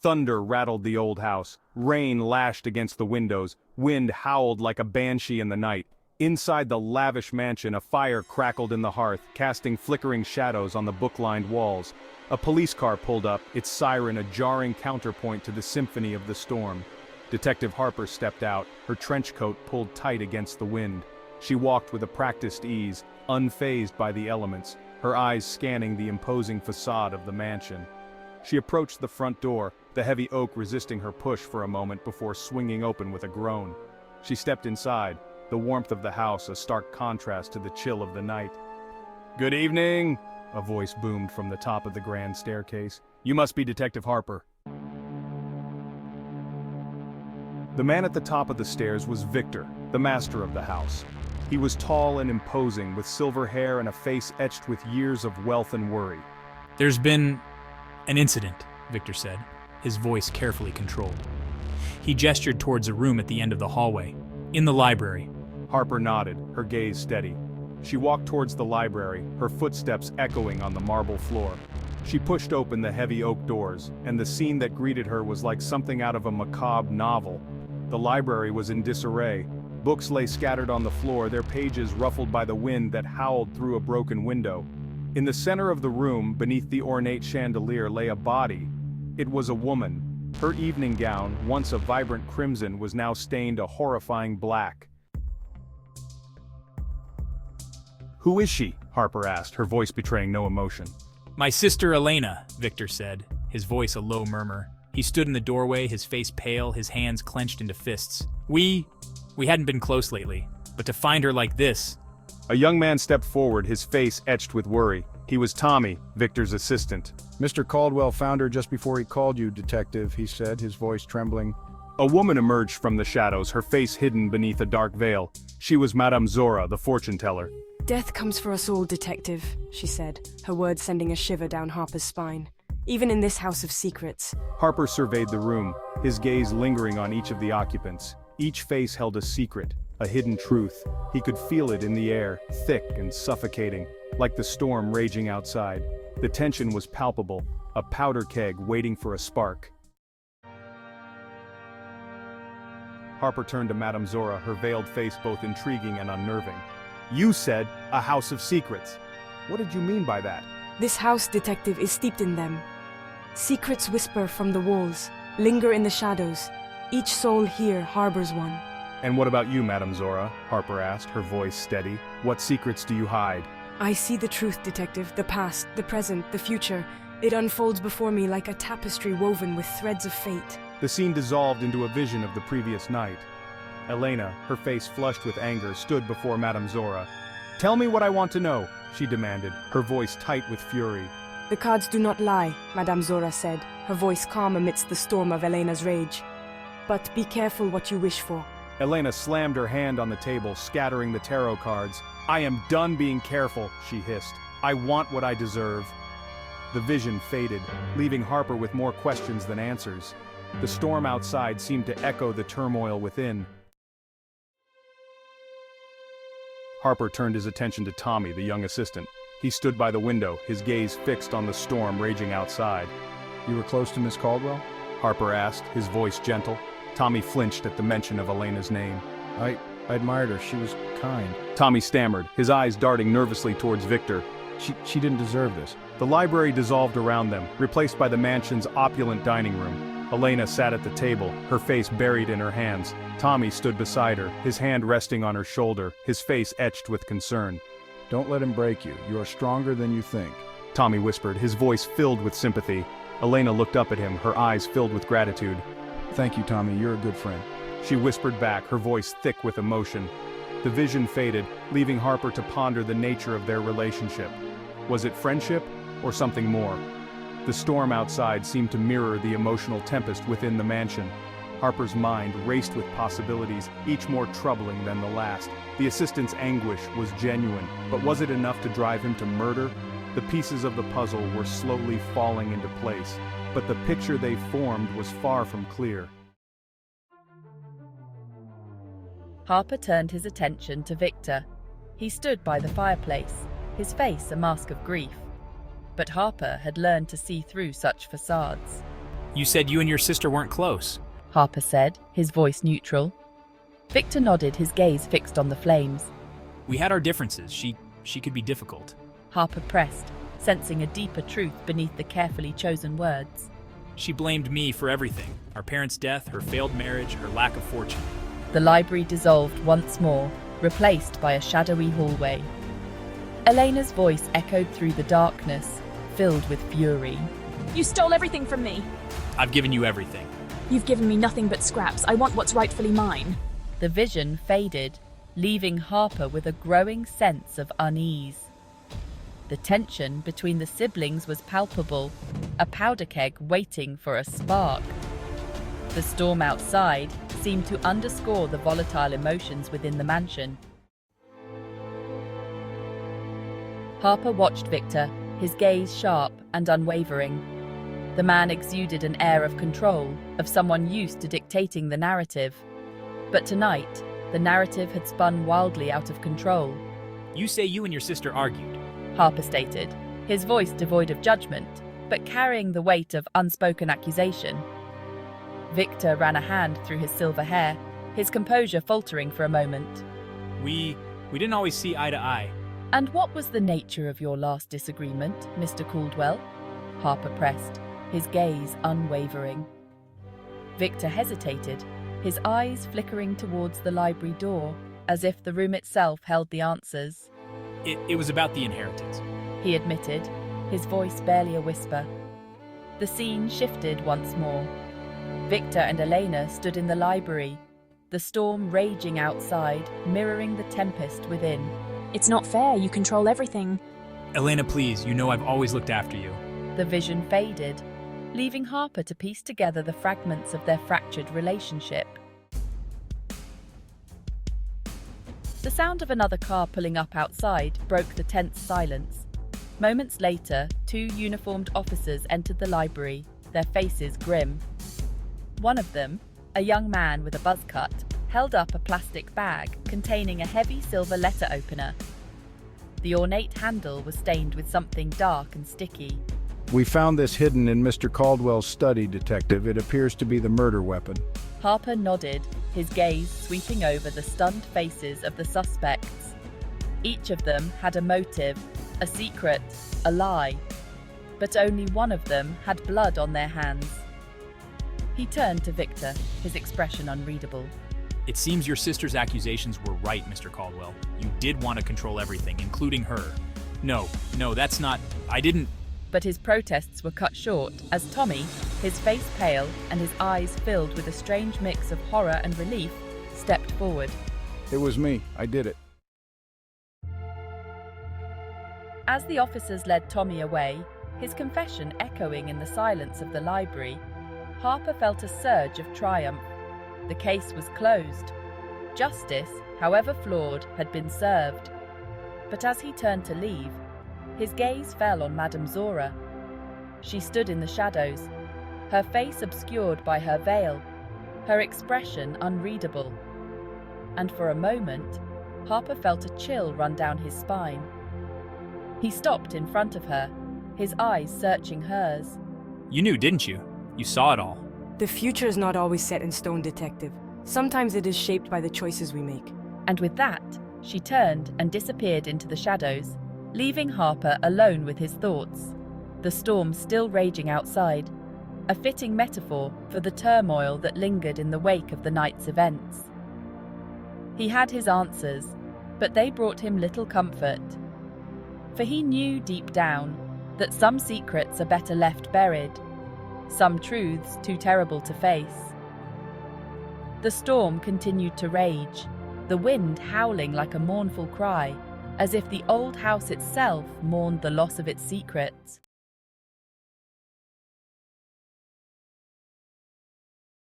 Thunder rattled the old house, rain lashed against the windows, wind howled like a banshee in the night. Inside the lavish mansion, a fire crackled in the hearth, casting flickering shadows on the book-lined walls. A police car pulled up, its siren a jarring counterpoint to the symphony of the storm. Detective Harper stepped out, her trench coat pulled tight against the wind. She walked with a practiced ease, unfazed by the elements, her eyes scanning the imposing facade of the mansion. She approached the front door, the heavy oak resisting her push for a moment before swinging open with a groan. She stepped inside, the warmth of the house a stark contrast to the chill of the night. "Good evening," a voice boomed from the top of the grand staircase. "You must be Detective Harper." The man at the top of the stairs was Victor, the master of the house. He was tall and imposing, with silver hair and a face etched with years of wealth and worry. "There's been an incident," Victor said, his voice carefully controlled. He gestured towards a room at the end of the hallway. "In the library." Harper nodded, her gaze steady. She walked towards the library, her footsteps echoing on the marble floor. She pushed open the heavy oak doors, and the scene that greeted her was like something out of a macabre novel. The library was in disarray. Books lay scattered on the floor, their pages ruffled by the wind that howled through a broken window. In the center of the room, beneath the ornate chandelier, lay a body. It was a woman. Her evening gown, once a vibrant crimson, was now stained a horrifying black. "Who is she?" Harper asked, her voice betraying no emotion. "My sister Elena," Victor said, his voice a low murmur. He stood in the doorway, his face pale, his hands clenched into fists. We hadn't been close lately, but to find her like this." A young man stepped forward, his face etched with worry. He was Tommy, Victor's assistant. "Mr. Caldwell found her just before he called you, Detective," he said, his voice trembling. A woman emerged from the shadows, her face hidden beneath a dark veil. She was Madame Zora, the fortune-teller. "Death comes for us all, Detective," she said, her words sending a shiver down Harper's spine. "Even in this house of secrets." Harper surveyed the room, his gaze lingering on each of the occupants. Each face held a secret, a hidden truth. He could feel it in the air, thick and suffocating, like the storm raging outside. The tension was palpable, a powder keg waiting for a spark. Harper turned to Madame Zora, her veiled face both intriguing and unnerving. "You said a house of secrets. What did you mean by that?" "This house, Detective, is steeped in them. Secrets whisper from the walls, linger in the shadows. Each soul here harbors one." "And what about you, Madame Zora?" Harper asked, her voice steady. "What secrets do you hide?" "I see the truth, Detective, the past, the present, the future. It unfolds before me like a tapestry woven with threads of fate." The scene dissolved into a vision of the previous night. Elena, her face flushed with anger, stood before Madame Zora. "Tell me what I want to know," she demanded, her voice tight with fury. "The cards do not lie," Madame Zora said, her voice calm amidst the storm of Elena's rage. "But be careful what you wish for." Elena slammed her hand on the table, scattering the tarot cards. "I am done being careful," she hissed. "I want what I deserve." The vision faded, leaving Harper with more questions than answers. The storm outside seemed to echo the turmoil within. Harper turned his attention to Tommy, the young assistant. He stood by the window, his gaze fixed on the storm raging outside. "You were close to Miss Caldwell?" Harper asked, his voice gentle. Tommy flinched at the mention of Elena's name. I admired her. She was kind." Tommy stammered, his eyes darting nervously towards Victor. She didn't deserve this." The library dissolved around them, replaced by the mansion's opulent dining room. Elena sat at the table, her face buried in her hands. Tommy stood beside her, his hand resting on her shoulder, his face etched with concern. "Don't let him break you. You are stronger than you think." Tommy whispered, his voice filled with sympathy. Elena looked up at him, her eyes filled with gratitude. "Thank you, Tommy. You're a good friend." She whispered back, her voice thick with emotion. The vision faded, leaving Harper to ponder the nature of their relationship. Was it friendship, or something more? The storm outside seemed to mirror the emotional tempest within the mansion. Harper's mind raced with possibilities, each more troubling than the last. The assistant's anguish was genuine, but was it enough to drive him to murder? The pieces of the puzzle were slowly falling into place, but the picture they formed was far from clear. Harper turned his attention to Victor. He stood by the fireplace, his face a mask of grief. But Harper had learned to see through such facades. You said you and your sister weren't close. Harper said, his voice neutral. Victor nodded, his gaze fixed on the flames. We had our differences. She could be difficult. Harper pressed, sensing a deeper truth beneath the carefully chosen words. She blamed me for everything. Our parents' death, her failed marriage, her lack of fortune. The library dissolved once more, replaced by a shadowy hallway. Elena's voice echoed through the darkness, filled with fury. You stole everything from me. I've given you everything. You've given me nothing but scraps. I want what's rightfully mine. The vision faded, leaving Harper with a growing sense of unease. The tension between the siblings was palpable, a powder keg waiting for a spark. The storm outside seemed to underscore the volatile emotions within the mansion. Harper watched Victor, his gaze sharp and unwavering. The man exuded an air of control, of someone used to dictating the narrative. But tonight, the narrative had spun wildly out of control. You say you and your sister argued. Harper stated, his voice devoid of judgment, but carrying the weight of unspoken accusation. Victor ran a hand through his silver hair, his composure faltering for a moment. We didn't always see eye to eye. And what was the nature of your last disagreement, Mr. Caldwell? Harper pressed, his gaze unwavering. Victor hesitated, his eyes flickering towards the library door, as if the room itself held the answers. It was about the inheritance. He admitted, his voice barely a whisper. The scene shifted once more. Victor and Elena stood in the library, the storm raging outside, mirroring the tempest within. It's not fair. You control everything. Elena, please, you know I've always looked after you. The vision faded, leaving Harper to piece together the fragments of their fractured relationship. The sound of another car pulling up outside broke the tense silence. Moments later, 2 uniformed officers entered the library, their faces grim. One of them, a young man with a buzz cut, held up a plastic bag containing a heavy silver letter opener. The ornate handle was stained with something dark and sticky. We found this hidden in Mr. Caldwell's study, Detective. It appears to be the murder weapon. Harper nodded, his gaze sweeping over the stunned faces of the suspects. Each of them had a motive, a secret, a lie. But only one of them had blood on their hands. He turned to Victor, his expression unreadable. It seems your sister's accusations were right, Mr. Caldwell. You did want to control everything, including her. No, that's not... I didn't... But his protests were cut short as Tommy, his face pale and his eyes filled with a strange mix of horror and relief, stepped forward. It was me. I did it. As the officers led Tommy away, his confession echoing in the silence of the library, Harper felt a surge of triumph. The case was closed. Justice, however flawed, had been served. But as he turned to leave, his gaze fell on Madame Zora. She stood in the shadows, her face obscured by her veil, her expression unreadable. And for a moment, Harper felt a chill run down his spine. He stopped in front of her, his eyes searching hers. You knew, didn't you? You saw it all. The future is not always set in stone, Detective. Sometimes it is shaped by the choices we make. And with that, she turned and disappeared into the shadows, leaving Harper alone with his thoughts. The storm still raging outside, a fitting metaphor for the turmoil that lingered in the wake of the night's events. He had his answers, but they brought him little comfort. For he knew deep down that some secrets are better left buried, some truths too terrible to face. The storm continued to rage, the wind howling like a mournful cry, as if the old house itself mourned the loss of its secrets.